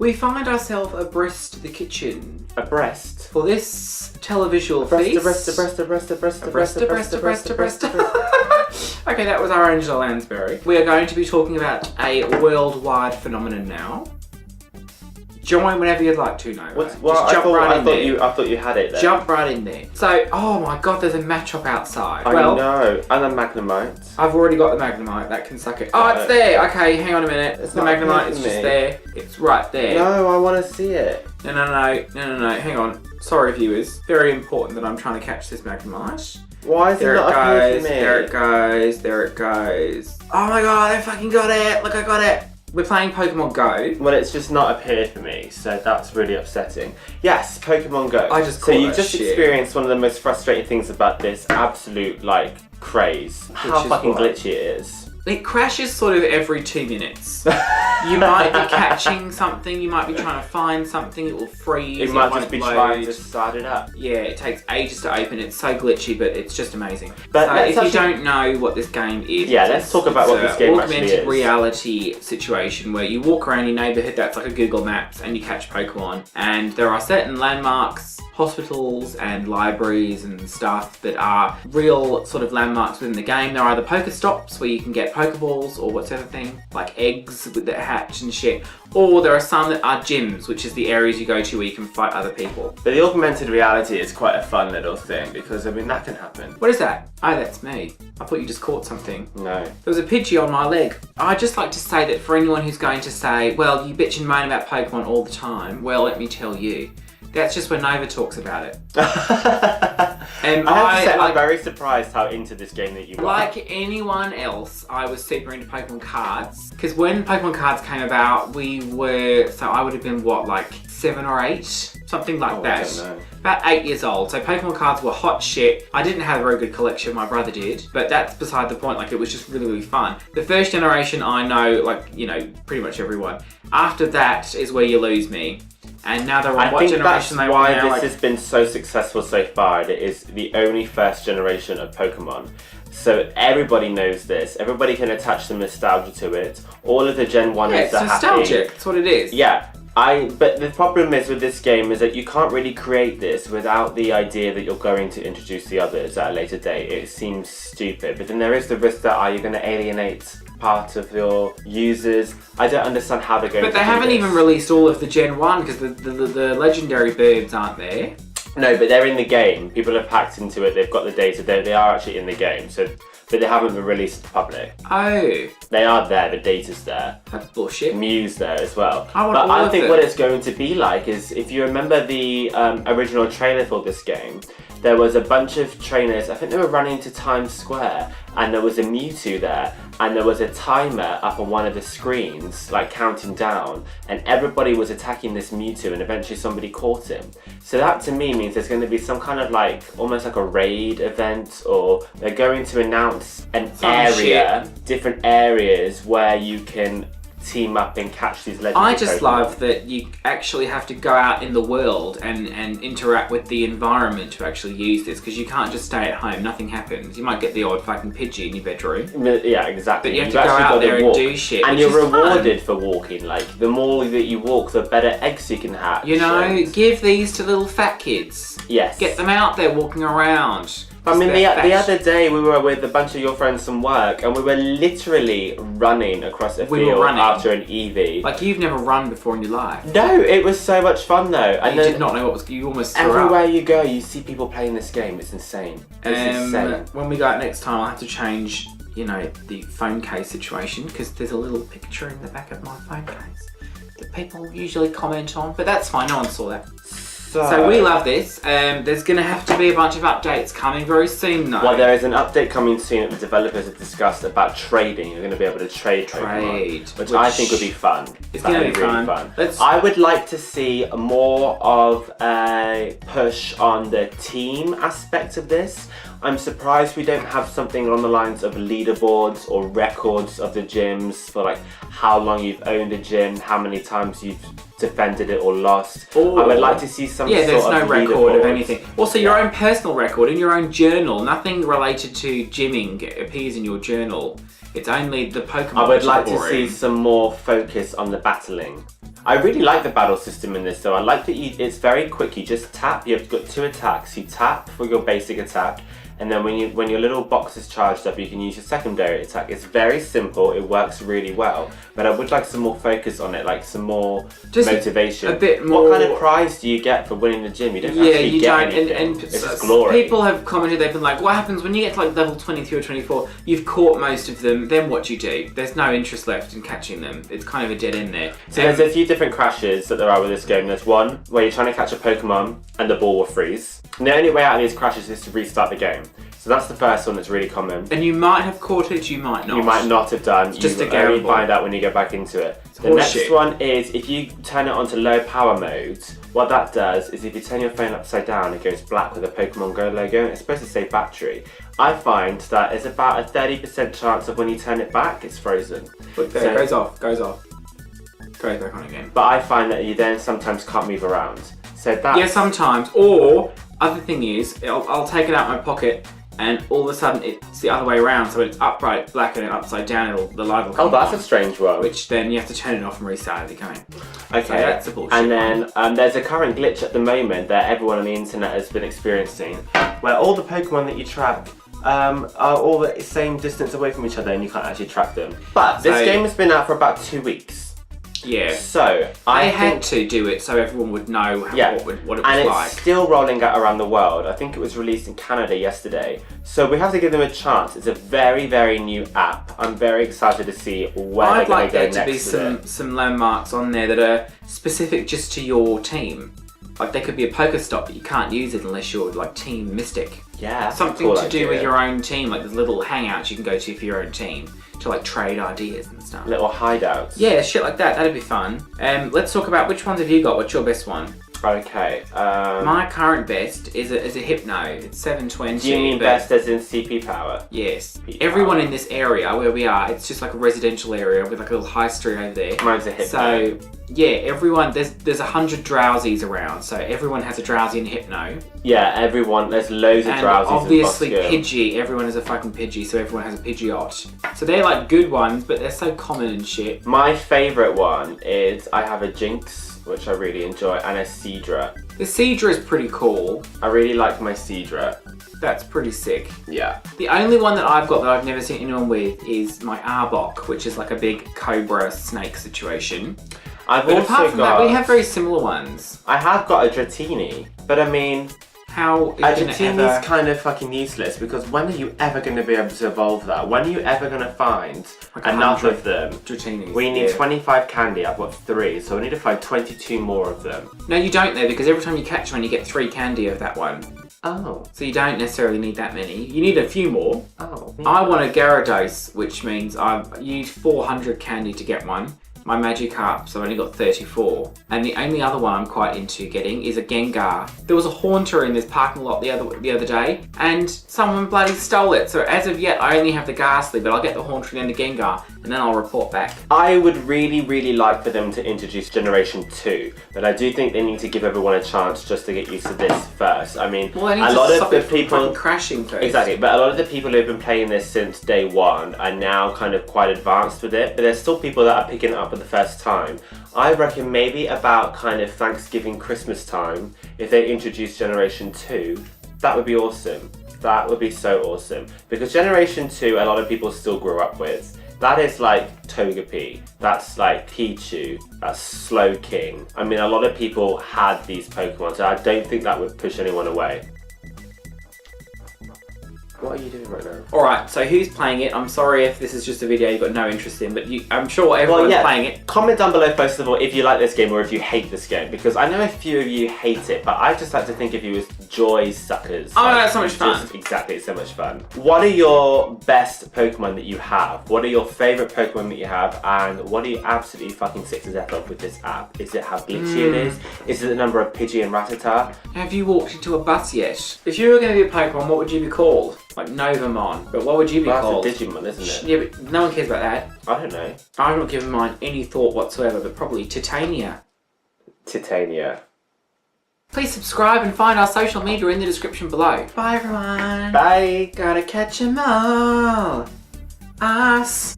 We find ourselves abreast the kitchen. Abreast? For this televisual feast. Abreast. Okay, that was our Angela Lansbury. We are going to be talking about a worldwide phenomenon now. Join whenever you'd like to, Novo. I thought you had it there. Jump right in there. So, oh my god, there's a matchup outside. I know, and a Magnemite. I've already got the Magnemite, that can suck it. Oh, it's there! Okay, hang on a minute. It's the not Magnemite here is for just me. there. It's right there. No, I want to see it. No, hang on. Sorry, viewers. Very important that I'm trying to catch this Magnemite. Why is it not appearing for me? There it goes. Oh my god, I fucking got it! Look, I got it! We're playing Pokemon GO. Well, it's just not appeared for me, so that's really upsetting. Yes, Pokemon GO. I just So you've just experienced one of the most frustrating things about this absolute, craze. How fucking glitchy it is. It crashes sort of every 2 minutes. You might be catching something, you might be trying to find something, it will freeze. It might just be trying to start it up. Yeah, it takes ages to open, it's so glitchy, but it's just amazing. But so if you don't know what this game is... Yeah, let's talk about what this game actually is. It's an augmented reality situation where you walk around your neighbourhood that's like a Google Maps and you catch Pokemon. And there are certain landmarks, hospitals and libraries and stuff that are real sort of landmarks within the game. There are the Pokestops where you can get Pokeballs or what's the other thing? Like eggs that hatch and shit. Or there are some that are gyms, which is the areas you go to where you can fight other people. But the augmented reality is quite a fun little thing because, I mean, that can happen. What is that? Oh, that's me. I thought you just caught something. No. There was a Pidgey on my leg. I'd just like to say that for anyone who's going to say, well, you bitch and moan about Pokemon all the time, well, let me tell you. That's just when Nova talks about it. And I have to say, I'm very surprised how into this game that you are. Like anyone else, I was super into Pokemon cards. Because when Pokemon cards came about, I would have been what, like 7 or 8? Something like that. I don't know. About 8 years old. So Pokemon cards were hot shit. I didn't have a very good collection, my brother did. But that's beside the point, like it was just really, really fun. The first generation I know, pretty much everyone. After that is where you lose me. And now they're on what generation they are now? I think that's why this has been so successful so far. It is the only first generation of Pokemon. So everybody knows this. Everybody can attach some nostalgia to it. All of the Gen 1s are happy. It's nostalgic. That's what it is. Yeah. But the problem is with this game is that you can't really create this without the idea that you're going to introduce the others at a later date. It seems stupid. But then there is the risk that you're going to alienate part of your users. I don't understand how they're going to do this. But they haven't even released all of the Gen 1 because the legendary birds aren't there. No, but they're in the game. People have hacked into it. They've got the data. They are actually in the game. But they haven't been released to the public. Oh. They are there. The data's there. That's bullshit. Mew's there as well. I think what it's going to be like is, if you remember the original trailer for this game, there was a bunch of trainers, I think they were running to Times Square, and there was a Mewtwo there, and there was a timer up on one of the screens, like counting down, and everybody was attacking this Mewtwo, and eventually somebody caught him. So that to me means there's going to be some kind of almost like a raid event, or they're going to announce different areas where you can team up and catch these legendary I just Pokemon. love that you actually have to go out in the world and interact with the environment to actually use this, because you can't just stay at home, nothing happens. You might get the odd fucking Pidgey in your bedroom. Yeah, exactly. But you have to go out there and do shit. And you're rewarded for walking. The more that you walk, the better eggs you can hatch. You know, give these to little fat kids. Yes. Get them out there walking around. I mean, the other day we were with a bunch of your friends from work, and we were literally running across a field after an EV. Like you've never run before in your life. No, it was so much fun though. And you did not know what was. You almost threw everywhere up. you go, you see people playing this game. It's insane. It's insane. When we go out next time, I'll have to change, the phone case situation, because there's a little picture in the back of my phone case that people usually comment on. But that's fine. No one saw that. So we love this. There's going to have to be a bunch of updates coming very soon though. Well, there is an update coming soon that the developers have discussed about trading. You're going to be able to trade Pokemon, which I think would be fun. It's going to be really fun. I would like to see more of a push on the team aspect of this. I'm surprised we don't have something along the lines of leaderboards or records of the gyms for how long you've owned a gym, how many times you've defended it or lost. I would like to see some sort of there's no record of leaderboards. anything. Also, your own personal record in your own journal. Nothing related to gymming appears in your journal. It's only the Pokemon. I would like to see some more focus on the battling. I really like the battle system in this though. I like that it's very quick. You just tap. You've got 2 attacks. You tap for your basic attack, and then when your little box is charged up, you can use your secondary attack. It's very simple. It works really well. But I would like some more focus on it, like some more motivation. A bit more. What kind of prize do you get for winning the gym? You don't actually get anything. And it's just glory. People have commented, they've been like, what happens when you get to like level 23 or 24, you've caught most of them, then what do you do? There's no interest left in catching them. It's kind of a dead end there. So there's a few different crashes that there are with this game. There's one where you're trying to catch a Pokemon and the ball will freeze. And the only way out of these crashes is to restart the game. So that's the first one that's really common. And you might have caught it, you might not. You might not have done. It's just you a gamble. only find out when you go back into it. The next one is if you turn it onto low power mode, what that does is if you turn your phone upside down, it goes black with a Pokémon GO logo, and it's supposed to say battery. I find that there's about a 30% chance of when you turn it back, it's frozen. Look there, it goes off. Goes back on again. But I find that you then sometimes can't move around. So that's... Yeah, sometimes. Or, other thing is, I'll take it out of my pocket, and all of a sudden it's the other way around, so when it's upright black and then upside down, the light will come on. Oh, that's a strange one. Which then you have to turn it off and restart it again. Okay, so that's a bullshit and then there's a current glitch at the moment that everyone on the internet has been experiencing, where all the Pokemon that you track are all the same distance away from each other and you can't actually track them. But this game has been out for about 2 weeks. Yeah. So I had to do it so everyone would know what it was like. And it's still rolling out around the world. I think it was released in Canada yesterday. So we have to give them a chance. It's a very, very new app. I'm very excited to see where they're going to go next. I'd like there to be some landmarks on there that are specific just to your team. Like there could be a Pokestop, but you can't use it unless you're like Team Mystic. Yeah, something to do with your own team. Like there's little hangouts you can go to for your own team to like trade ideas and stuff. Little hideouts. Yeah, shit like that. That'd be fun. Let's talk about which ones have you got. What's your best one? Okay. My current best is a Hypno. It's 720. Do you mean best as in CP power? Yes. CP Everyone power. in this area where we are, it's just like a residential area with like a little high street over there. Mine's a Hypno. So yeah, everyone there's 100 drowsies around, so everyone has a drowsy and Hypno. Yeah, everyone. There's loads of drowsies. Obviously Pidgey. Everyone has a fucking Pidgey, so everyone has a Pidgeot. So they're like good ones, but they're so common and shit. My favourite one is I have a Jinx, which I really enjoy, and a Seadra. The Seadra is pretty cool. I really like my Seadra. That's pretty sick. Yeah. The only one that I've got that I've never seen anyone with is my Arbok, which is like a big cobra snake situation. But apart from that, we have very similar ones. I have got a Dratini, but I mean... How a Dratini's kind of fucking useless because when are you ever going to be able to evolve that? When are you ever going to find like enough of them? Dratinis. We need 25 candy, I've got 3, so we need to find 22 more of them. No, you don't though, because every time you catch one, you get 3 candy of that one. Oh. So you don't necessarily need that many. You need a few more. Oh. I want a Gyarados, which means I've used 400 candy to get one. My Magikarp, so I only got 34. And the only other one I'm quite into getting is a Gengar. There was a Haunter in this parking lot the other day, and someone bloody stole it. So as of yet, I only have the Ghastly, but I'll get the Haunter and then the Gengar, and then I'll report back. I would really, really like for them to introduce Generation 2, but I do think they need to give everyone a chance just to get used to this first. I mean, well, a lot of the people crashing first. Exactly, but a lot of the people who've been playing this since day one are now kind of quite advanced with it, but there's still people that are picking it up for the first time. I reckon maybe about kind of Thanksgiving, Christmas time, if they introduce Generation 2, that would be awesome. That would be so awesome. Because Generation 2, a lot of people still grew up with. That is like Togepi, that's like Pichu, that's Slowking. I mean, a lot of people had these Pokemon, so I don't think that would push anyone away. What are you doing right now? Alright, so who's playing it? I'm sorry if this is just a video you've got no interest in, but I'm sure everyone's playing it. Comment down below first of all if you like this game or if you hate this game, because I know a few of you hate it, but I just like to think of you as joy suckers. Oh, that's so much fun. Exactly, it's so much fun. What are your best Pokemon that you have? What are your favourite Pokemon that you have? And what are you absolutely fucking sick to death of with this app? Is it how glitchy it is? Is it the number of Pidgey and Rattata? Have you walked into a bus yet? If you were going to be a Pokemon, what would you be called? Like Novamon, but what would you be called? That's a Digimon, isn't it? Yeah, but no one cares about that. I don't know. I've not given mine any thought whatsoever, but probably Titania. Titania. Please subscribe and find our social media in the description below. Bye everyone. Bye. Gotta catch 'em all. Us.